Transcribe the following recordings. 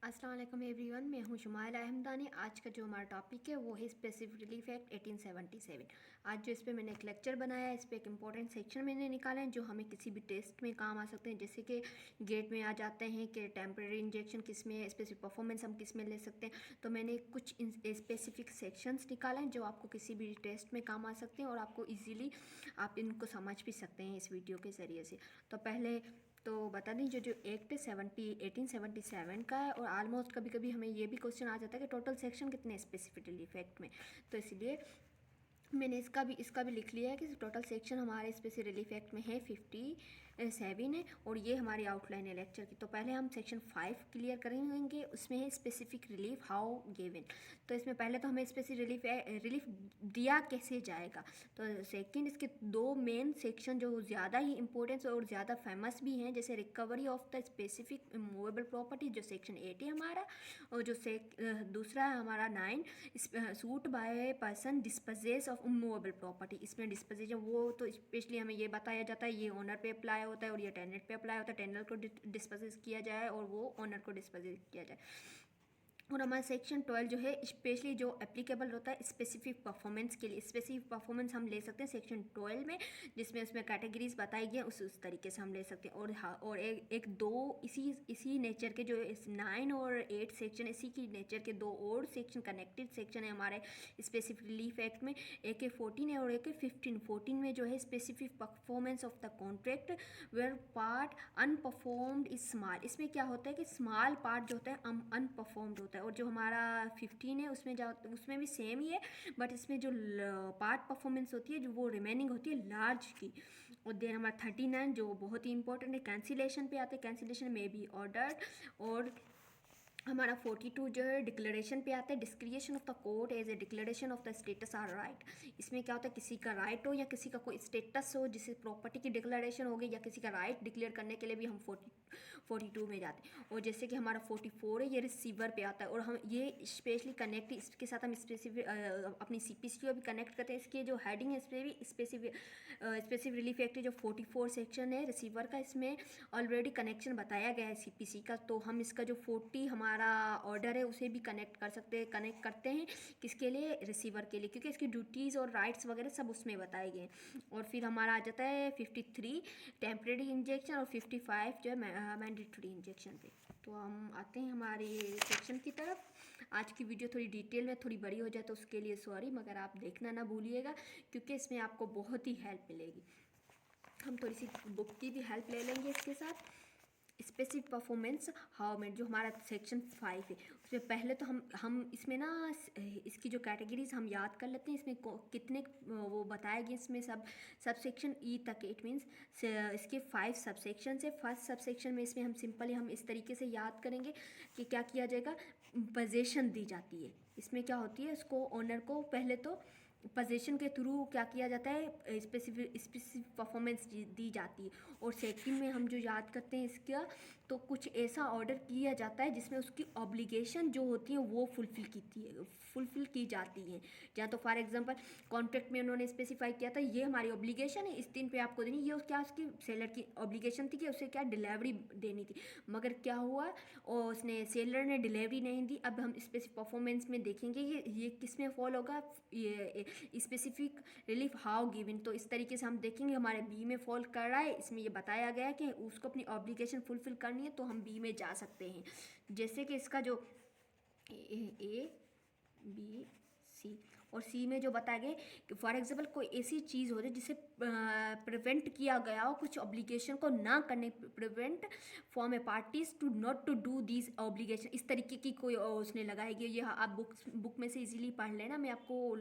अस्सलाम वालेकुम एवरीवन, मैं हूं शुमाइला अहमदानी। आज का जो हमारा टॉपिक है वो है स्पेसिफिक रिलीफ एक्ट 1877। आज जो इस पे मैंने एक लेक्चर बनाया है, इस पे एक इंपॉर्टेंट सेक्शन मैंने निकाले हैं जो हमें किसी भी टेस्ट में काम आ सकते हैं। जैसे कि गेट में आ जाते हैं कि टेम्परेरी इंजेक्शन किस में, स्पेसिफिक परफॉर्मेंस हम किस में ले सकते हैं। तो मैंने कुछ स्पेसिफिक सेक्शंस निकाले हैं जो आपको किसी भी टेस्ट में काम आ सकते हैं और आपको ईजीली आप इनको समझ भी सकते हैं इस वीडियो के ज़रिए से। तो पहले तो बता दीजिए, जो एक्ट 1877 का है और ऑलमोस्ट कभी कभी हमें ये भी क्वेश्चन आ जाता है कि टोटल सेक्शन कितने स्पेसिफिक रिलीफ एक्ट में। तो इसलिए मैंने इसका भी लिख लिया है कि टोटल सेक्शन हमारे स्पेसिफिक रिलीफ एक्ट में है 57 है और ये हमारी आउटलाइन है लेक्चर की। तो पहले हम सेक्शन 5 क्लियर करेंगे, उसमें है स्पेसिफिक रिलीफ हाउ गिवन। तो इसमें पहले तो हमें स्पेसिफिक रिलीफ दिया कैसे जाएगा। तो सेकंड, इसके दो मेन सेक्शन जो ज़्यादा ही इंपॉर्टेंस और ज़्यादा फेमस भी हैं, जैसे recovery of the specific immovable property जो सेक्शन 8 है हमारा, और जो दूसरा है हमारा 9 suit by person dispossess of movable property. इसमें डिस्पोजेशन वो तो स्पेशली हमें ये बताया जाता है, ये ओनर पे अप्लाई होता है और ये टेनेंट पे अप्लाई होता है। टेनेंट को डिस्पोजेस किया जाए और वो ओनर को डिस्पोजेस किया जाए। और हमारा सेक्शन 12 जो है स्पेशली जो एप्लीकेबल होता है स्पेसिफिक परफॉर्मेंस के लिए। स्पेसिफिक परफॉर्मेंस हम ले सकते हैं सेक्शन 12 में, जिसमें उसमें कैटेगरीज बताई गई हैं, उस तरीके से हम ले सकते हैं। और हाँ, और एक दो इसी नेचर के जो 9 और 8 सेक्शन, इसी की नेचर के दो और सेक्शन कनेक्टेड सेक्शन है हमारे स्पेसिफिक रिलीफ एक्ट में। एक है 14 है और एक है 15। 14 में जो है specific performance of the contract where part unperformed is small. इसमें क्या होता है कि स्मॉल पार्ट जो होता है अनपरफॉर्म्ड होता है। और जो हमारा 15 है उसमें भी सेम ही है, बट इसमें जो पार्ट परफॉर्मेंस होती है जो वो रिमेनिंग होती है लार्ज की। और देन हमारा 39 जो बहुत ही इंपॉर्टेंट है, कैंसिलेशन पे आते हैं। कैंसिलेशन में भी ऑर्डर्ड। और हमारा 42 जो है डिक्लेरेशन पे आता है, discretion of the court as a declaration of the status are right. इसमें क्या होता है, किसी का राइट हो या किसी का कोई स्टेटस हो, जिसे प्रॉपर्टी की डिक्लेरेशन हो गई या किसी का राइट डिक्लेयर करने के लिए भी हम 42 में जाते हैं। और जैसे कि हमारा 44 है, ये रिसीवर पे आता है और हम ये स्पेशली कनेक्ट, इसके साथ हम स्पेसिफिक अपनी CPC को भी कनेक्ट करते हैं। इसके जो हेडिंग है इस पर भी स्पेसिफिक रिलीफ एक्ट जो 44 सेक्शन है रिसीवर का, इसमें ऑलरेडी कनेक्शन बताया गया है CPC का। तो हम इसका जो 40 हमारा ऑर्डर है उसे भी कनेक्ट करते हैं किसके लिए, रिसीवर के लिए, क्योंकि इसकी ड्यूटीज़ और राइट्स वगैरह सब उसमें बताए गए हैं। और फिर हमारा आ जाता है 53 टेम्परेरी इंजेक्शन और 55 जो है मैंडेटरी इंजेक्शन पे। तो हम आते हैं हमारे सेक्शन की तरफ। आज की वीडियो थोड़ी डिटेल में थोड़ी बड़ी हो जाए तो उसके लिए सॉरी, मगर आप देखना ना भूलिएगा क्योंकि इसमें आपको बहुत ही हेल्प मिलेगी। हम थोड़ी सी बुक की भी हेल्प ले लेंगे इसके साथ। स्पेसिफिक परफॉर्मेंस हाउ में जो हमारा सेक्शन 5 है, उसमें पहले तो हम इसमें ना इसकी जो कैटेगरीज हम याद कर लेते हैं। इसमें कितने वो बताया गया, इसमें सब सेक्शन ई तक, इट मीन्स इसके 5 सब सेक्शन है। फर्स्ट सब सेक्शन में इसमें हम इस तरीके से याद करेंगे कि क्या किया जाएगा, पोजीशन दी जाती है। इसमें क्या होती है, इसको ओनर को पहले तो पोजीशन के थ्रू क्या किया जाता है, स्पेसिफिक परफॉर्मेंस दी जाती है। और सेकंड में हम जो याद करते हैं इसका, तो कुछ ऐसा ऑर्डर किया जाता है जिसमें उसकी ऑब्लिगेशन जो होती है वो फुलफिल की जाती है। या तो फॉर एग्जांपल कॉन्ट्रैक्ट में उन्होंने स्पेसिफाई किया था ये हमारी ऑब्लिगेशन है, इस दिन पे आपको देनी, ये क्या उसकी सेलर की ऑब्लिगेशन थी कि उसे क्या डिलीवरी देनी थी। मगर क्या हुआ, और उसने सेलर ने डिलीवरी नहीं दी। अब हम स्पेसिफिक परफॉर्मेंस में देखेंगे ये किस में फॉल होगा, ये स्पेसिफिक रिलीफ हाउ गिवन। तो इस तरीके से हम देखेंगे हमारे बी में फॉल कर रहा है, इसमें ये बताया गया है कि उसको अपनी ऑब्लिगेशन फुलफिल करनी है, तो हम बी में जा सकते हैं। जैसे कि इसका जो A B C और सी में जो बताया गया कि फॉर एग्जाम्पल कोई ऐसी चीज़ हो जाए जिसे प्रिवेंट किया गया हो, कुछ ऑब्लिगेशन को ना करने, prevent from a parties to not to do this obligation, इस तरीके की कोई उसने लगाई गई। ये आप बुक में से इजीली पढ़ लेना, मैं आपको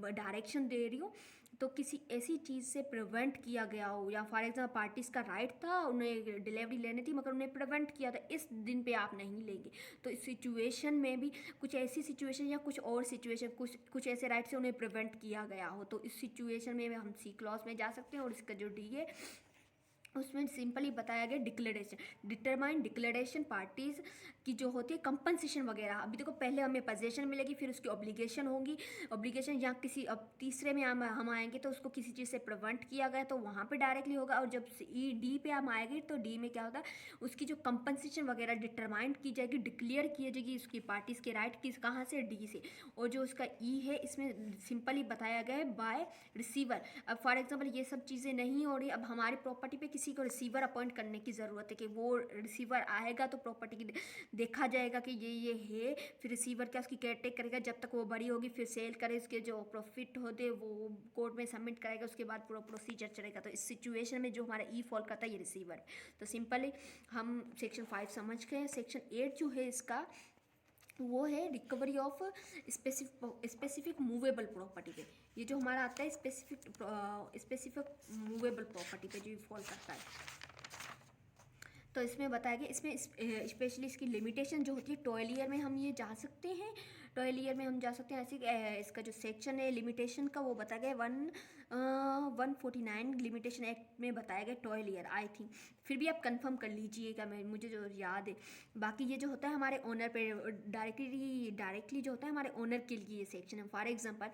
डायरेक्शन दे रही हूँ। तो किसी ऐसी चीज़ से प्रिवेंट किया गया हो, या फॉर एग्जाम्पल पार्टीज का राइट था, उन्हें डिलीवरी लेनी थी मगर उन्हें प्रिवेंट किया था, इस दिन पे आप नहीं लेंगे। तो इस सिचुएशन में भी कुछ ऐसी सिचुएशन या कुछ और सिचुएशन, कुछ ऐसे राइट से उन्हें प्रिवेंट किया गया हो, तो इस सिचुएशन में हम C क्लॉज में जा सकते हैं। और इसका जो D है उसमें सिंपली बताया गया डिक्लेरेशन, डिटरमाइन डिक्लेरेशन पार्टीज की जो होती है कंपनसेशन वगैरह। अभी देखो पहले हमें पोजेशन मिलेगी, फिर उसकी ऑब्लिगेशन होगी, ऑब्लिगेशन या किसी, अब तीसरे में हम आएंगे तो उसको किसी चीज़ से प्रिवेंट किया गया तो वहाँ पे डायरेक्टली होगा। और जब ई डी पे हम आएंगे तो डी में क्या होता है, उसकी जो कंपनसेशन वगैरह डिटरमाइन की जाएगी, डिक्लेयर की जाएगी उसकी पार्टीज़ के राइट किस कहाँ से, डी से। और जो उसका ई है इसमें सिंपली बताया गया है बाय रिसीवर। अब फॉर एग्जाम्पल ये सब चीज़ें नहीं हो रही, अब हमारी प्रॉपर्टी पे किसी को रिसीवर अपॉइंट करने की ज़रूरत है कि वो रिसीवर आएगा तो प्रॉपर्टी की देखा जाएगा कि ये है, फिर रिसीवर क्या उसकी केयर टेक करेगा जब तक वो बड़ी होगी, फिर सेल करे, उसके जो प्रॉफिट होते वो कोर्ट में सबमिट करेगा, उसके बाद पूरा प्रोसीजर चलेगा। तो इस सिचुएशन में जो हमारा ई फॉल करता है ये रिसीवर। तो सिंपली हम सेक्शन 5 समझ गए। सेक्शन 8 जो है इसका वो है recovery of specific movable property पे। ये जो हमारा आता है स्पेसिफिक मूवेबल प्रॉपर्टी पे जो फॉल करता है। तो इसमें बताया गया, इसमें स्पेशली इसकी लिमिटेशन जो होती है, 12 ईयर में हम ये जा सकते हैं, 12 ईयर में हम जा सकते हैं। ऐसे इसका जो सेक्शन है लिमिटेशन का वो बताया गया 149 लिमिटेशन एक्ट में बताया गया 12 ईयर आई थिंक, फिर भी आप कंफर्म कर लीजिएगा, मैं मुझे जो याद है। बाकी ये जो होता है हमारे ओनर पे डायरेक्टली जो होता है हमारे ओनर के लिए ये सेक्शन है। फॉर एग्जांपल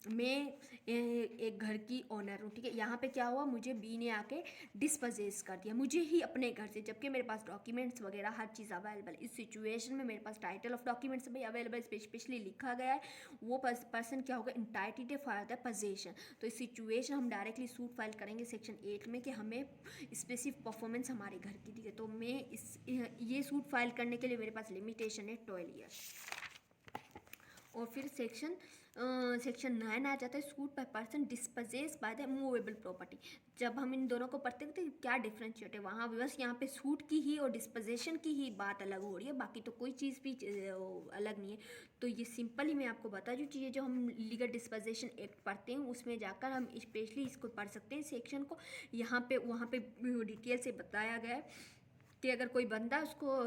मैं एक घर की ओनर हूँ, ठीक है, यहाँ पे क्या हुआ, मुझे बी ने आके डिस्पोजेस कर दिया मुझे ही अपने घर से, जबकि मेरे पास डॉक्यूमेंट्स वगैरह हर चीज़ अवेलेबल। इस सिचुएशन में मेरे पास टाइटल ऑफ डॉक्यूमेंट्स भी अवेलेबल, स्पेशली लिखा गया है वो पर्सन क्या होगा, इंटाइटेड फॉर द पोजेशन। तो इस सिचुएशन हम डायरेक्टली सूट फाइल करेंगे सेक्शन 8 में कि हमें स्पेसिफिक परफॉर्मेंस हमारे घर की दी है। तो मैं ये सूट फाइल करने के लिए मेरे पास लिमिटेशन है 12 ईयर। और फिर सेक्शन 9 आ जाता है, suit by person dispossess by the movable property. जब हम इन दोनों को पढ़ते हैं तो क्या डिफरेंशिएट है, वहाँ बस यहाँ पे सूट की ही और डिस्पोजेशन की ही बात अलग हो रही है, बाकी तो कोई चीज़ भी अलग नहीं है। तो ये सिंपली मैं आपको बता दूँ चीज़ें जो हम लीगल डिस्पोजेशन एक्ट पढ़ते हैं उसमें जाकर हम स्पेशली इसको पढ़ सकते हैं सेक्शन को। यहाँ पे वहाँ पे डिटेल से बताया गया है कि अगर कोई बंदा उसको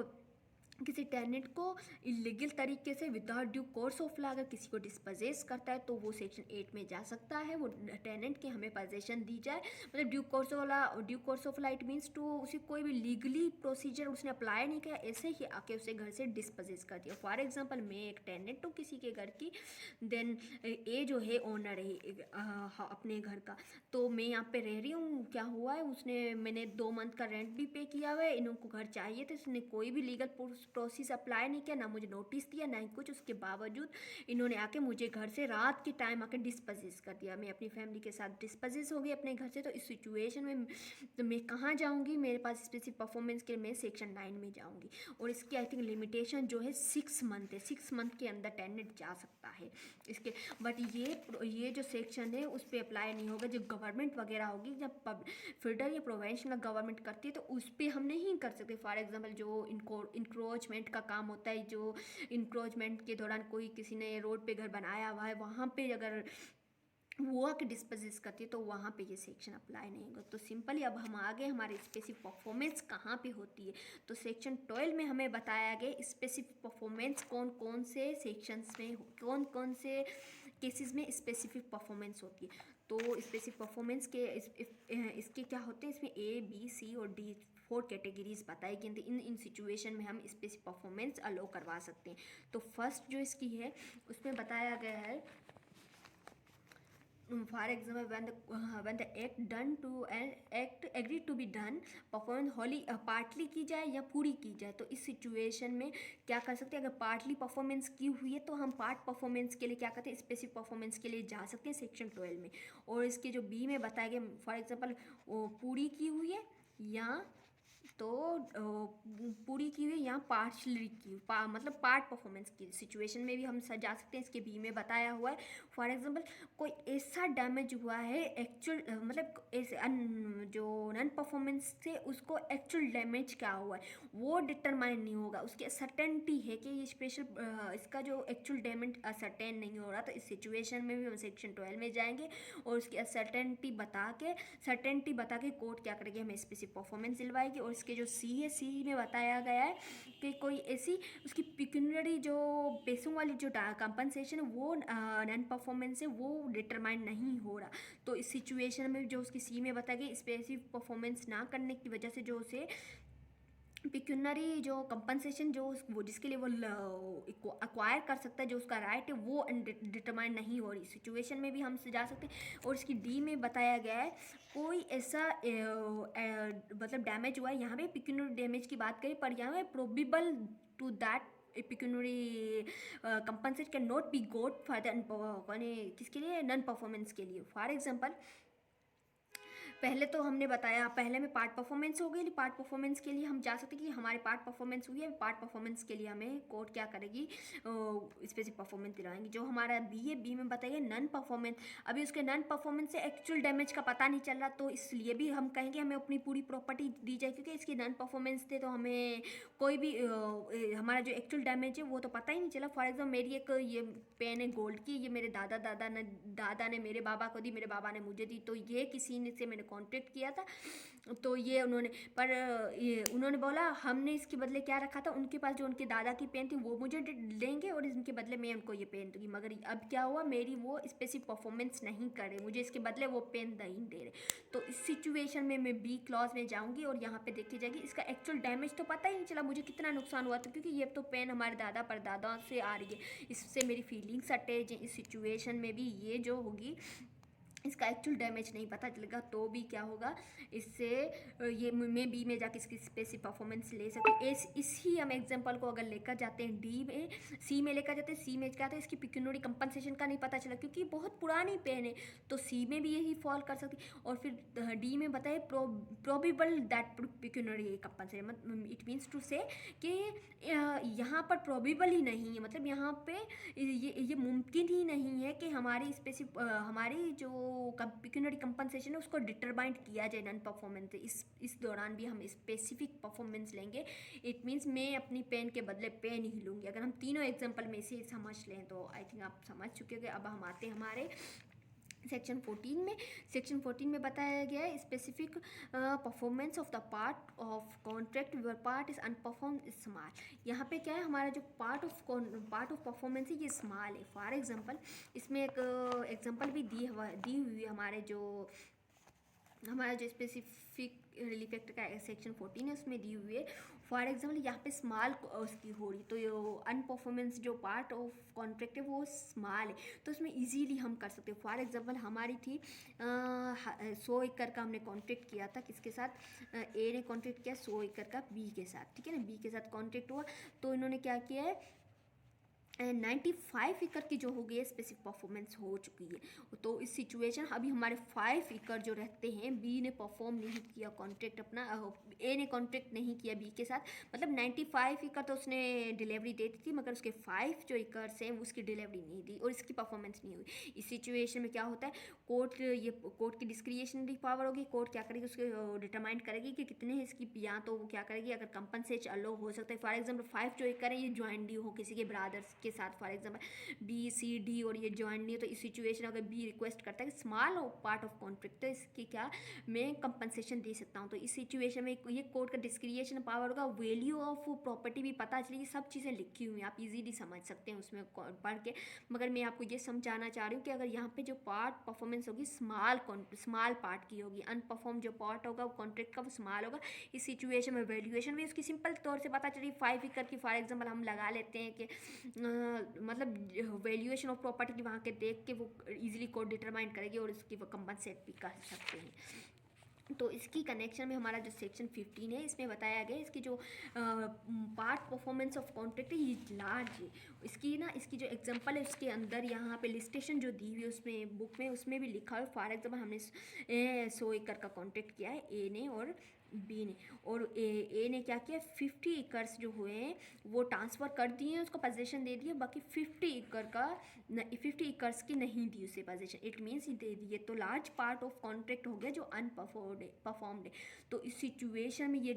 किसी टेनेंट को इलीगल तरीके से without due course of law अगर किसी को डिस्पोजेस करता है तो वो सेक्शन 8 में जा सकता है। वो टेनेंट के हमें पोजेशन दी जाए, मतलब due course of law it means to उसे कोई भी लीगली प्रोसीजर उसने अप्लाई नहीं किया, ऐसे ही आके उसे घर से डिस्पोजेस कर दिया। फॉर एग्जाम्पल मैं एक टेनेंट हूँ किसी के घर की, देन ए जो है ओनर है अपने घर का, तो मैं यहाँ पे रह रही हूँ, क्या हुआ है मैंने 2 मंथ का रेंट भी पे किया हुआ है, इनको घर चाहिए तो इसने कोई भी लीगल प्रोसेस अप्लाई नहीं किया, ना मुझे नोटिस दिया ना ही कुछ, उसके बावजूद इन्होंने आके मुझे घर से रात के टाइम आके डिस्पोजेस कर दिया। मैं अपनी फैमिली के साथ डिस्पोजेस हो गई अपने घर से। तो इस सिचुएशन में तो मैं कहाँ जाऊँगी, मेरे पास स्पेसिफिक परफॉर्मेंस के लिए मैं सेक्शन 9 में जाऊँगी। और इसकी आई थिंक लिमिटेशन जो है 6 मंथ है, 6 मंथ के अंदर टेनेंट जा सकता है इसके। बट ये जो सेक्शन है उस पर अप्लाई नहीं होगा, जो गवर्नमेंट वगैरह होगी, जब फेडरल या प्रोविंशियल गवर्नमेंट करती है तो उस पर हम नहीं कर सकते। फॉर एग्जाम्पल जो इंक्रोचमेंट का काम होता है, जो इंक्रोचमेंट के दौरान कोई किसी ने रोड पे घर बनाया हुआ है वहाँ पे अगर वो आके डिस्पोजेस करती है तो वहाँ पे ये सेक्शन अप्लाई नहीं होगा। तो सिंपली अब हम आगे हमारे स्पेसिफिक परफॉर्मेंस कहाँ पे होती है, तो सेक्शन 12 में हमें बताया गया स्पेसिफिक परफॉर्मेंस कौन कौन से सेक्शंस में कौन कौन से केसेस में स्पेसिफिक परफॉर्मेंस होती है। तो स्पेसिफिक परफॉर्मेंस के इसके क्या होते हैं, इसमें ए बी सी और डी 4 कैटेगरीज बताई गई थी। इन सिचुएशन में हम स्पेसिफिक परफॉर्मेंस अलो करवा सकते हैं। तो फर्स्ट जो इसकी है उसमें बताया गया है, for example when the act done to an act agreed to be done performance Holi partly की जाए या पूरी की जाए। तो इस सिचुएशन में क्या कर सकते हैं, अगर पार्टली परफॉर्मेंस की हुई है तो हम पार्ट परफॉर्मेंस के लिए क्या करते हैं, स्पेसिफिक परफॉर्मेंस के लिए जा सकते हैं सेक्शन 12 में। और इसके जो बी में बताया गया, फॉर एग्जाम्पल पूरी की हुई है या तो पूरी की हुई या पार्शली की मतलब पार्ट परफॉर्मेंस की सिचुएशन में भी हम जा सकते हैं। इसके बी में बताया हुआ है, फॉर एग्जांपल कोई ऐसा डैमेज हुआ है एक्चुअल मतलब ऐसे जो नॉन परफॉर्मेंस से उसको एक्चुअल डैमेज क्या हुआ है वो डिटरमाइन नहीं होगा, उसकी सर्टेनिटी है कि ये स्पेशल इसका जो एक्चुअल डैमेज सर्टेन नहीं हो रहा। तो इस सिचुएशन में भी हम सेक्शन 12 में जाएंगे और उसकी सर्टेनिटी बता के कोर्ट क्या करेगी, हमें स्पेसिफिक परफॉर्मेंस दिलवाएगी। और इसके जो सी है, सी में बताया गया है कि कोई ऐसी उसकी पिक्यूनियरी जो पैसों वाली जो कंपनसेशन है वो नॉन परफॉर्मेंस है वो डिटरमाइन नहीं हो रहा। तो इस सिचुएशन में जो उसकी सी में बताया गया स्पेसिफिक परफॉर्मेंस ना करने की वजह से जो उसे पिक्यूनरी जो कंपनसेशन जो वो जिसके लिए वो अक्वायर कर सकता है, जो उसका राइट है वो डिटरमाइन नहीं हो रही सिचुएशन में भी हम जा सकते हैं। और इसकी डी में बताया गया है कोई ऐसा मतलब डैमेज हुआ है, यहाँ पे पिक्यूनरी डैमेज की बात करें पर यहाँ पे probable to that pecuniary compensate can not be got for the किसके लिए नॉन परफॉर्मेंस के लिए। फॉर एग्जाम्पल पहले तो हमने बताया पहले में पार्ट परफॉर्मेंस हो गई, पार्ट परफॉर्मेंस के लिए हम जा सकते हैं कि हमारे पार्ट परफॉर्मेंस हुई है, पार्ट परफॉर्मेंस के लिए हमें कोर्ट क्या करेगी स्पेसिफिक परफॉर्मेंस दिलाएंगे। जो हमारा बी है, बी में बताइए नॉन परफॉर्मेंस, अभी उसके नॉन परफॉर्मेंस से एक्चुअल डैमेज का पता नहीं चल रहा, तो इसलिए भी हम कहेंगे हमें अपनी पूरी प्रॉपर्टी दी जाए क्योंकि इसकी नॉन परफॉर्मेंस थे तो हमें कोई भी हमारा जो एक्चुअल डैमेज है वो तो पता ही नहीं चला। फॉर एग्जाम्पल मेरी एक ये पेन है गोल्ड की, ये मेरे दादा ने मेरे बाबा को दी, मेरे बाबा ने मुझे दी, तो ये किसी ने से मैंने कॉन्ट्रैक्ट किया था तो ये उन्होंने बोला हमने इसके बदले क्या रखा था, उनके पास जो उनके दादा की पेन थी वो मुझे देंगे और इनके बदले मैं उनको ये पेन दूंगी। मगर अब क्या हुआ, मेरी वो स्पेसिफिक परफॉर्मेंस नहीं कर रहे, मुझे इसके बदले वो पेन नहीं दे रहे। तो इस सिचुएशन में मैं बी क्लॉज में जाऊंगी और यहाँ पे देखी जाएगी इसका एक्चुअल डैमेज तो पता ही नहीं चला मुझे कितना नुकसान हुआ था, क्योंकि ये तो पेन हमारे दादा परदादा से आ रही है, इससे मेरी फीलिंग्स अटैच है। इस सिचुएशन में भी ये जो होगी इसका एक्चुअल डैमेज नहीं पता चलेगा, तो भी क्या होगा इससे ये मैं बी में जाके इसकी स्पेसिफिक परफॉर्मेंस ले सकते। इसी हम एग्जांपल को अगर लेकर जाते हैं डी में, सी में लेकर जाते हैं, सी में क्या था इसकी पिक्यूनरी कंपनसेशन का नहीं पता चला क्योंकि बहुत पुरानी पेन है, तो सी में भी यही फॉल कर सकती। और फिर डी में बताए probable that pecuniary compensation, it means to say कि यहाँ पर प्रोबेबल ही नहीं है, मतलब यहाँ पे ये मुमकिन ही नहीं है कि हमारी स्पेसिफिक हमारी जो पिक्यूनरी कंपनसेशन है उसको डिटरमाइन किया जाए नॉन परफॉर्मेंस से। इस दौरान भी हम स्पेसिफिक परफॉर्मेंस लेंगे, इट मीन्स मैं अपनी पेन के बदले पेन ही लूँगी। अगर हम तीनों एग्जांपल में से समझ लें तो आई थिंक आप समझ चुके होंगे। अब हम आते हैं हमारे सेक्शन 14 में। सेक्शन 14 में बताया गया है specific performance of the part of contract your part is unperform small. यहाँ पे क्या है हमारा जो पार्ट ऑफ परफॉर्मेंस है ये स्मॉल है। फॉर एग्जांपल इसमें एक एग्जांपल भी दी हुई है हमारा जो स्पेसिफिक रिलीफ एक्ट का सेक्शन 14 है उसमें दी हुई है। फॉर एग्जाम्पल यहाँ पे स्मॉल उसकी हो रही, तो ये अनपरफॉर्मेंस जो पार्ट ऑफ कॉन्ट्रैक्ट है वो स्मॉल है, तो उसमें इजीली हम कर सकते हैं। फॉर एग्जाम्पल हमारी थी 100 एकड़ का हमने कॉन्ट्रैक्ट किया था, किसके साथ, ए ने कॉन्ट्रैक्ट किया 100 एकड़ का बी के साथ, ठीक है ना, बी के साथ कॉन्ट्रैक्ट हुआ, तो इन्होंने क्या किया है 95 एकड़ की जो हो गई है स्पेसिफिक परफॉर्मेंस हो चुकी है। तो इस सिचुएशन अभी हमारे 5 एकड़ जो रहते हैं, बी ने परफॉर्म नहीं किया कॉन्ट्रैक्ट अपना, ए ने कॉन्ट्रैक्ट नहीं किया बी के साथ, मतलब 95 एकड़ तो उसने डिलीवरी दे दी थी मगर उसके 5 जो एकर्स हैं उसकी डिलीवरी नहीं दी और इसकी परफॉर्मेंस नहीं हुई। इस सिचुएशन में क्या होता है, कोर्ट की डिस्क्रिशनरी पावर होगी, कोर्ट क्या करेगी उसके डिटरमाइन करेगी कि कितने हैं इसकी, या तो वो क्या करेगी अगर कंपनसेशन अलो हो सकता है। फॉर एग्जाम्पल 5 जो एकड़ है ये ज्वाइंट ड्यू हो किसी के ब्रदर्स के साथ, for example B C D और ये ज्वाइंट नहीं है, तो इस सिचुएशन अगर बी रिक्वेस्ट करता है स्मॉल पार्ट ऑफ कॉन्ट्रैक्ट तो इसकी क्या मैं कंपनसेशन दे सकता हूँ। तो इस सिचुएशन में ये कोर्ट का डिस्क्रिएशन पावर होगा, वैल्यू ऑफ प्रॉपर्टी भी पता चलेगी, सब चीज़ें लिखी हुई हैं, आप इजीली समझ सकते हैं उसमें पढ़ के। मगर मैं आपको ये समझाना चाह रही हूँ कि अगर यहाँ पे जो पार्ट परफॉर्मेंस होगी स्मॉल पार्ट की होगी, अनपरफॉर्म जो पार्ट होगा वो कॉन्ट्रैक्ट का वो स्मॉल होगा। इस सिचुएशन में वैल्यूएशन भी उसकी सिंपल तौर से पता चली 5 एकड़ की फॉर एग्जाम्पल हम लगा लेते हैं कि मतलब वैल्यूएशन ऑफ प्रॉपर्टी की वहाँ के देख के वो इजीली कोड डिटरमाइन करेगी और इसकी वो कंपनसेट भी कर सकते हैं। तो इसकी कनेक्शन में हमारा जो सेक्शन 15 है इसमें बताया गया इसकी जो पार्ट परफॉर्मेंस ऑफ कॉन्ट्रैक्ट है ये लार्ज है। इसकी जो एग्जांपल है उसके अंदर यहाँ पे लिस्टेशन जो दी हुई है उसमें बुक में उसमें भी लिखा है। फॉर एग्जाम्पल हमने 100 एकड़ का कॉन्ट्रैक्ट किया है ए ने और बी ने, और ए ने क्या किया 50 एकर्स जो हुए हैं वो ट्रांसफ़र कर दिए हैं, उसको पोजीशन दे दिए, बाकी 50 एकर्स की नहीं दी उसे पोजीशन, इट मीन्स ही दे दिए, तो लार्ज पार्ट ऑफ कॉन्ट्रैक्ट हो गया जो अनपरफॉर्म्ड है। तो इस सिचुएशन में ये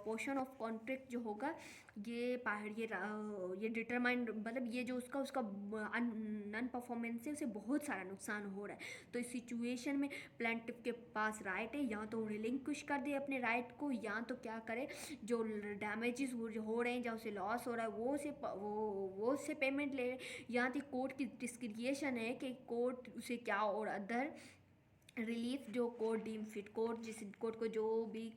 पोर्शन ऑफ कॉन्ट्रैक्ट जो होगा ये डिटरमाइंड मतलब ये जो उसका नॉन परफॉर्मेंस है उसे बहुत सारा नुकसान हो रहा है। तो इस सिचुएशन में प्लेंटिफ के पास राइट है या तो रिलिंक्विश कर दे अपने राइट राइट को या तो क्या करे, जो डैमेजेस हो रहे हैं या उसे लॉस हो रहा है वो से पेमेंट ले, या तो कोर्ट की डिस्क्रिएशन है कि कोर्ट उसे क्या और अदर रिलीफ जो कोर्ट डीम फिट, कोर्ट जिस कोर्ट को जो भी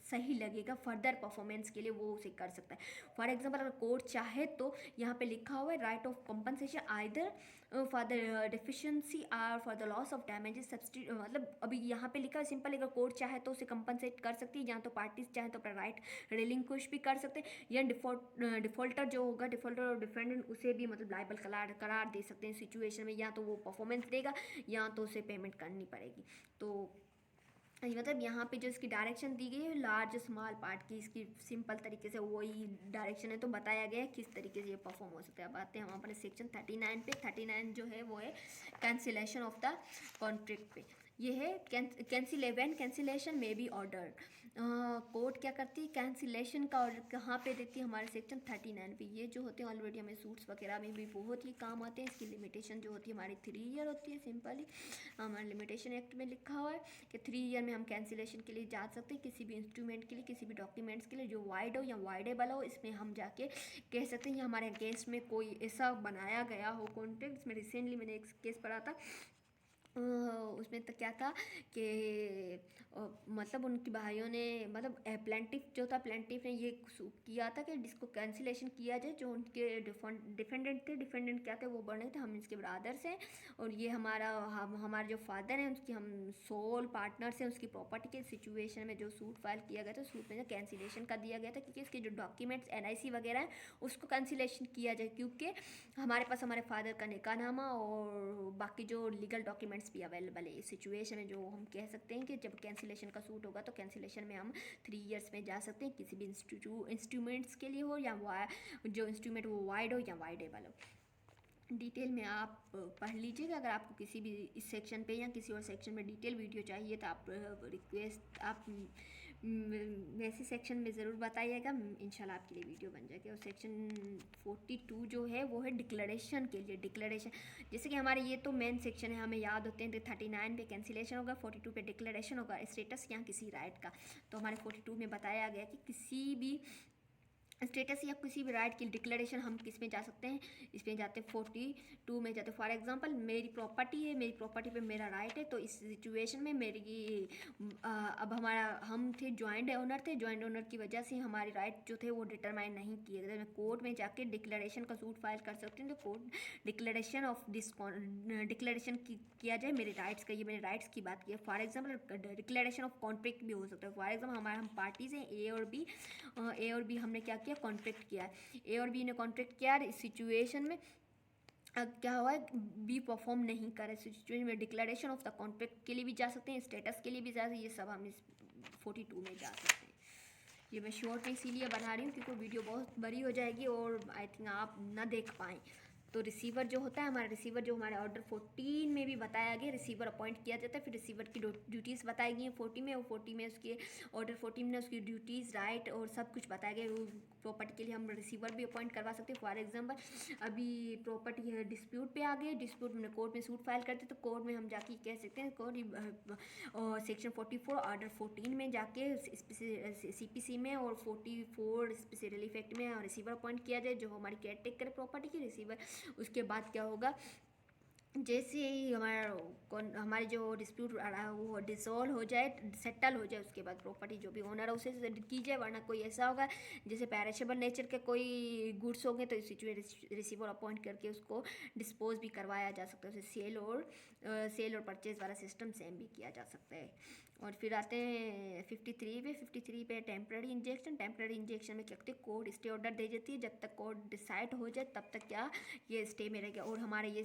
सही लगेगा फर्दर परफॉर्मेंस के लिए वो उसे कर सकता है। फॉर एग्जांपल अगर कोर्ट चाहे तो यहाँ पे लिखा हुआ है right of compensation either for the deficiency और for the loss of damages substitute, मतलब अभी यहाँ पे लिखा है सिंपल, अगर कोर्ट चाहे तो उसे कंपनसेट कर सकती है, या तो पार्टीज चाहे तो अपना राइट रिलिंक्विश भी कर सकते हैं, या डिफॉल्टर जो होगा, डिफॉल्टर और डिफेंडेंट उसे भी मतलब लाइबल करार दे सकते हैं सिचुएशन में, या तो वो परफॉर्मेंस देगा या तो उसे पेमेंट करनी पड़ेगी। तो मतलब यहाँ पे जो इसकी डायरेक्शन दी गई है लार्ज स्मॉल पार्ट की, इसकी सिंपल तरीके से वही डायरेक्शन है, तो बताया गया है किस तरीके से ये परफॉर्म हो सकता है। अब आते हैं हम अपने सेक्शन 39 पे। 39 जो है वो है कैंसिलेशन ऑफ द कॉन्ट्रैक्ट पे। ये है कैंसिलेशन में बी ऑर्डर। कोर्ट क्या करती है, कैंसिलेशन का ऑर्डर कहाँ पे देती है, हमारे सेक्शन 39 पे। ये जो होते हैं ऑलरेडी हमें सूट्स वगैरह में भी बहुत ही काम आते हैं। इसकी लिमिटेशन जो होती है हमारी 3 ईयर होती है। सिंपली हमारे लिमिटेशन एक्ट में लिखा हुआ है कि 3 ईयर में हम कैंसिलेशन के लिए जा सकते हैं, किसी भी इंस्ट्रूमेंट के लिए, किसी भी डॉक्यूमेंट्स के लिए जो वाइड हो या वाइडेबल हो, इसमें हम जाके कह सकते हैं। हमारे अगेंस्ट में कोई ऐसा बनाया गया हो कॉन्ट्रैक्ट, इसमें रिसेंटली मैंने एक केस पढ़ा था, उसमें तो क्या था कि मतलब उनके भाइयों ने, मतलब प्लेंटिफ जो था, प्लेंटिफ ने ये किया था कि जिसको कैंसिलेशन किया जाए, जो उनके डिफेंडेंट थे, डिफेंडेंट क्या थे वो बने थे, हम इसके ब्रदर्स हैं, और ये हमारे जो फादर हैं उसकी हम सोल पार्टनर्स हैं, उसकी प्रॉपर्टी के सिचुएशन में जो सूट फाइल किया गया था, सूट में जो कैंसिलेशन का दिया गया था, क्योंकि इसके जो डॉक्यूमेंट्स NIC वगैरह हैं उसको कैंसिलेशन किया जाए, क्योंकि हमारे पास हमारे फादर का निकाहनामा और बाकी जो लीगल डॉक्यूमेंट्स भी अवेलेबल है। इस सिचुएशन में जो हम कह सकते हैं कि जब कैंसिलेशन का सूट होगा तो कैंसिलेशन में हम 3 ईयर्स में जा सकते हैं, किसी भी इंस्ट्रूमेंट्स के लिए हो, या जो इंस्ट्रूमेंट वो वाइड हो या वाइडेबल हो। डिटेल में आप पढ़ लीजिएगा। अगर आपको किसी भी इस सेक्शन पे या किसी और सेक्शन में डिटेल वीडियो चाहिए तो आप वैसे सेक्शन में ज़रूर बताइएगा, इंशाल्लाह आपके लिए वीडियो बन जाएगी। और सेक्शन 42 जो है वो है डिक्लेरेशन के लिए। डिक्लेरेशन जैसे कि हमारे ये तो मेन सेक्शन है, हमें याद होते हैं। 39 पे कैंसिलेशन होगा, 42 पे डिक्लेरेशन होगा, स्टेटस या किसी राइट का। तो हमारे 42 में बताया गया कि किसी भी स्टेटस या किसी भी राइट की डिक्लेरेशन हम किस में जा सकते हैं, इसमें जाते हैं 42 में जाते हैं। फॉर एग्जांपल मेरी प्रॉपर्टी है, मेरी प्रॉपर्टी पे मेरा राइट है, तो इस सिचुएशन में मेरी अब हम थे जॉइंट ओनर थे, जॉइंट ओनर की वजह से हमारे राइट जो थे वो डिटरमाइन नहीं किए गए। मैं कोर्ट में जाके डिक्लेरेशन का सूट फाइल कर सकती हूँ, तो कोर्ट डिक्लेरेशन किया जाए मेरे राइट्स का। ये मेरे राइट्स की बात की है। For example declaration of contract भी हो सकता है। फॉर एग्जाम्पल हम पार्टीज हैं ए और बी हमने क्या किया, कॉन्ट्रैक्ट किया है। ए और बी ने कॉन्ट्रैक्ट किया, इस सिचुएशन में अब क्या हुआ है, बी परफॉर्म नहीं कर रहे सिचुएशन में डिक्लेरेशन ऑफ द कॉन्ट्रैक्ट के लिए भी जा सकते हैं, स्टेटस के लिए भी जा सकते हैं। ये सब हम इस 42 में जा सकते हैं। ये मैं शॉर्ट में इसीलिए बना रही हूँ क्योंकि वीडियो बहुत बड़ी हो जाएगी और आई थिंक आप ना देख पाएँ। तो रिसीवर जो होता है हमारा, रिसीवर जो हमारे ऑर्डर 14 में भी बताया गया, रिसीवर अपॉइंट किया जाता है। फिर रिसीवर की ड्यूटीज़ बताई गई हैं 40 में, और 40 में उसके ऑर्डर 14 में उसकी ड्यूटीज़, राइट और सब कुछ बताया गया। रूल प्रॉपर्टी के लिए हम रिसीवर भी अपॉइंट करवा सकते हैं। फॉर एग्जाम्पल अभी प्रॉपर्टी डिस्प्यूट पे आ गए, डिस्प्यूट में कोर्ट में सूट फाइल करते तो कोर्ट में हम जाके कह सकते हैं, कोर्ट सेक्शन 44 ऑर्डर 14 में जाके CPC में और 44 स्पेशल इफेक्ट में रिसीवर अपॉइंट किया जाए, जो हमारी केयर टेक करे प्रॉपर्टी की रिसीवर। उसके बाद क्या होगा, जैसे ही हमारी जो डिस्प्यूट वो डिसॉल्व हो जाए, सेटल हो जाए, उसके बाद प्रॉपर्टी जो भी ओनर है उसे की जाए। वरना कोई ऐसा होगा जैसे पैरिशेबल नेचर के कोई गुड्स होंगे तो इस रिसीवर अपॉइंट करके उसको डिस्पोज भी करवाया जा सकता है। उसे सेल और परचेज वाला सिस्टम सेम भी किया जा सकता है। और फिर आते हैं 53 पे टेम्प्रेरी इंजेक्शन। टेम्प्रेरी इंजेक्शन में क्या करते हैं, कोर्ट स्टे ऑर्डर दे देती है, जब तक कोर्ट डिसाइड हो जाए तब तक क्या ये स्टे में रहेगा। और हमारे ये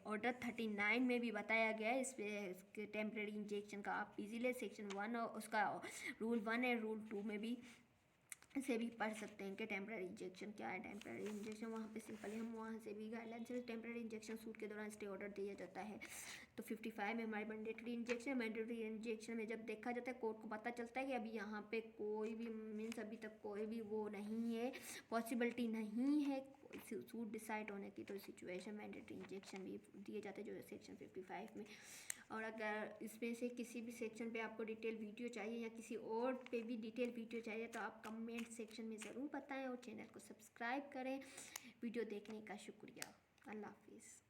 ऑर्डर 39 में भी बताया गया है इसके टेम्प्रेरी इंजेक्शन का। आप इजीली सेक्शन 1 और उसका रूल 1 है, रूल 2 में भी से भी पढ़ सकते हैं कि टेम्प्रेरी इंजेक्शन क्या है। टेम्प्रेरी इंजेक्शन वहाँ पे सिंपली हम वहाँ से भी गाइडलाइन से टेम्प्रेरी इंजेक्शन सूट के दौरान स्टे ऑर्डर दिया जाता है। तो 55 में हमारी मैंडेटरी इंजेक्शन। मैंडेटरी इंजेक्शन में जब देखा जाता है कोर्ट को पता चलता है कि अभी यहाँ पे कोई भी मीन्स अभी तक कोई भी वो नहीं है, पॉसिबिलिटी नहीं है सूट डिसाइड होने की तो सिचुएशन मैंडेटरी इंजेक्शन भी दिए जाते हैं जो सेक्शन 55 में। और अगर इसमें से किसी भी सेक्शन पे आपको डिटेल वीडियो चाहिए या किसी और पे भी डिटेल वीडियो चाहिए तो आप कमेंट सेक्शन में ज़रूर बताएं और चैनल को सब्सक्राइब करें। वीडियो देखने का शुक्रिया। अल्लाह हाफिज़।